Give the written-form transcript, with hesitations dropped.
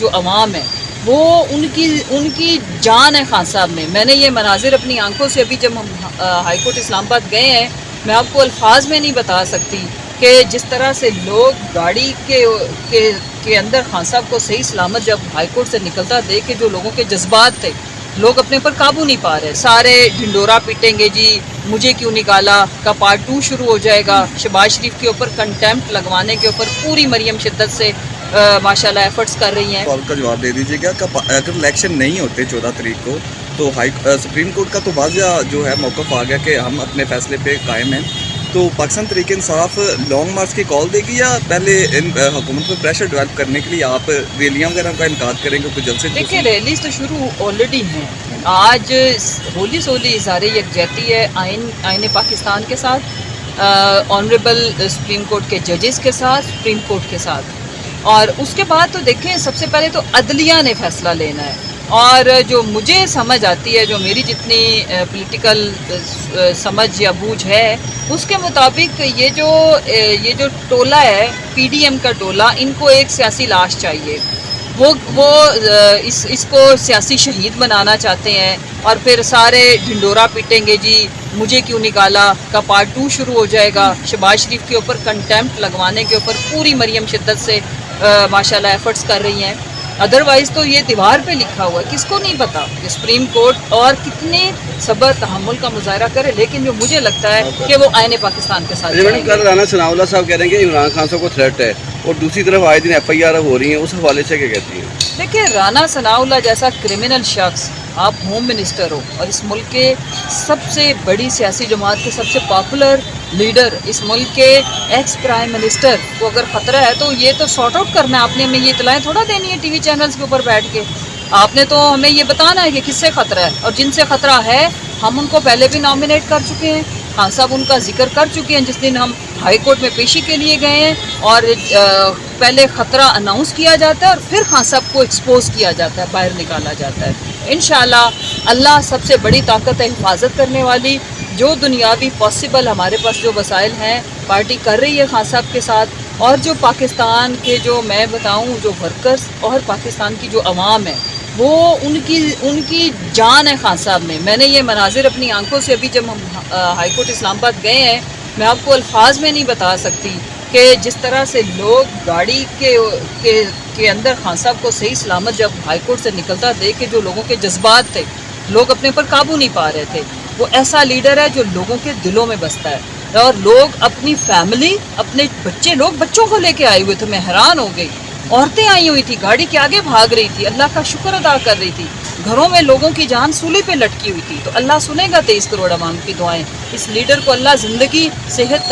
جو عوام ہے وہ ان کی جان ہے خان صاحب میں نے یہ مناظر اپنی آنکھوں سے ابھی جب ہم ہائی کورٹ اسلام آباد گئے ہیں، میں آپ کو الفاظ میں نہیں بتا سکتی کہ جس طرح سے لوگ گاڑی کے اندر خان صاحب کو صحیح سلامت جب ہائی کورٹ سے نکلتا دیکھ کے جو لوگوں کے جذبات تھے، لوگ اپنے پر قابو نہیں پا رہے، سارے ڈھنڈورا پیٹیں گے جی مجھے کیوں نکالا کا پارٹ 2 شروع ہو جائے گا، شہباز شریف کے اوپر کنٹیمپٹ لگوانے کے اوپر پوری مریم شدت سے ماشاءاللہ ایفرٹس کر رہی ہیں۔ سوال کا جواب دے دیجیے گا کہ اگر الیکشن نہیں ہوتے 14 تاریخ کو تو سپریم کورٹ کا تو واضح جو ہے موقف آ گیا کہ ہم اپنے فیصلے پہ قائم ہیں، تو پاکستان تحریک انصاف لانگ مارچ کی کال دے گی یا پہلے حکومت پہ پریشر ڈیولپ کرنے کے لیے آپ ریلیاں وغیرہ کا انعقاد کریں گے کوئی جلد سے جلد؟ دیکھیں ریلیز تو شروع آلریڈی ہیں، آج ہولی سولی اظہار یکجہتی ہے آئین پاکستان کے ساتھ، آنریبل سپریم کورٹ کے ججز کے ساتھ، سپریم کورٹ کے ساتھ، اور اس کے بعد تو دیکھیں سب سے پہلے تو عدلیہ نے فیصلہ لینا ہے، اور جو مجھے سمجھ آتی ہے، جو میری جتنی پولیٹیکل سمجھ یا بوجھ ہے، اس کے مطابق یہ جو ٹولہ ہے پی ڈی ایم کا ٹولہ، ان کو ایک سیاسی لاش چاہیے، وہ اس کو سیاسی شہید بنانا چاہتے ہیں، اور پھر سارے ڈھنڈورا پیٹیں گے جی مجھے کیوں نکالا کا پارٹ 2 شروع ہو جائے گا، شہباز شریف کے اوپر کنٹیمپٹ لگوانے کے اوپر پوری مریم شدت سے ماشاءاللہ ایفرٹس کر رہی ہیں۔ ادروائز تو یہ دیوار پہ لکھا ہوا ہے، کس کو نہیں پتا کہ سپریم کورٹ اور کتنے صبر تحمل کا مظاہرہ کرے، لیکن جو مجھے لگتا ہے کہ وہ آئین پاکستان کے ساتھ جائیں گے۔ کل رانا ثناء اللہ صاحب کہہ رہے ہیں کہ عمران خان صاحب کو تھریٹ ہے، اور دوسری طرف آئے دن ایف آئی آر ہو رہی ہیں، اس حوالے سے کیا کہتی ہیں؟ دیکھیں رانا ثناء اللہ جیسا کرمنل شخص، آپ ہوم منسٹر ہو اور اس ملک کے سب سے بڑی سیاسی جماعت کے سب سے پاپولر لیڈر، اس ملک کے ایکس پرائم منسٹر کو اگر خطرہ ہے تو یہ تو سارٹ آؤٹ کرنا ہے، آپ نے ہمیں یہ اطلاعیں تھوڑا دینی ہے ٹی وی چینلز کے اوپر بیٹھ کے، آپ نے تو ہمیں یہ بتانا ہے کہ کس سے خطرہ ہے، اور جن سے خطرہ ہے ہم ان کو پہلے بھی نامینیٹ کر چکے ہیں، خان صاحب ان کا ذکر کر چکے ہیں جس دن ہم ہائی کورٹ میں پیشی کے لیے گئے ہیں، اور پہلے خطرہ اناؤنس کیا جاتا ہے اور پھر خان صاحب کو ایکسپوز کیا جاتا ہے، باہر نکالا جاتا ہے۔ انشاءاللہ اللہ سب سے بڑی طاقت ہے حفاظت کرنے والی، جو دنیاوی پاسبل ہمارے پاس جو وسائل ہیں پارٹی کر رہی ہے خان صاحب کے ساتھ، اور جو پاکستان کے جو میں بتاؤں جو ورکرز اور پاکستان کی جو عوام ہے وہ ان کی جان ہے خان صاحب میں نے یہ مناظر اپنی آنکھوں سے ابھی جب ہم ہائی کورٹ اسلام آباد گئے ہیں، میں آپ کو الفاظ میں نہیں بتا سکتی کہ جس طرح سے لوگ گاڑی کے اندر خان صاحب کو صحیح سلامت جب ہائی کورٹ سے نکلتا دیکھ کے جو لوگوں کے جذبات تھے، لوگ اپنے پر قابو نہیں پا رہے تھے، وہ ایسا لیڈر ہے جو لوگوں کے دلوں میں بستا ہے، اور لوگ اپنی فیملی، اپنے بچوں کو لے کے آئے ہوئے تھے، میں حیران ہو گئی، عورتیں آئی ہوئی تھی، گاڑی کے آگے بھاگ رہی تھی، اللہ کا شکر ادا کر رہی تھی، گھروں میں لوگوں کی جان سولی پہ لٹکی ہوئی تھی، تو اللہ سنے گا 23 کروڑ عوام کی دعائیں، اس لیڈر کو اللہ زندگی، صحت،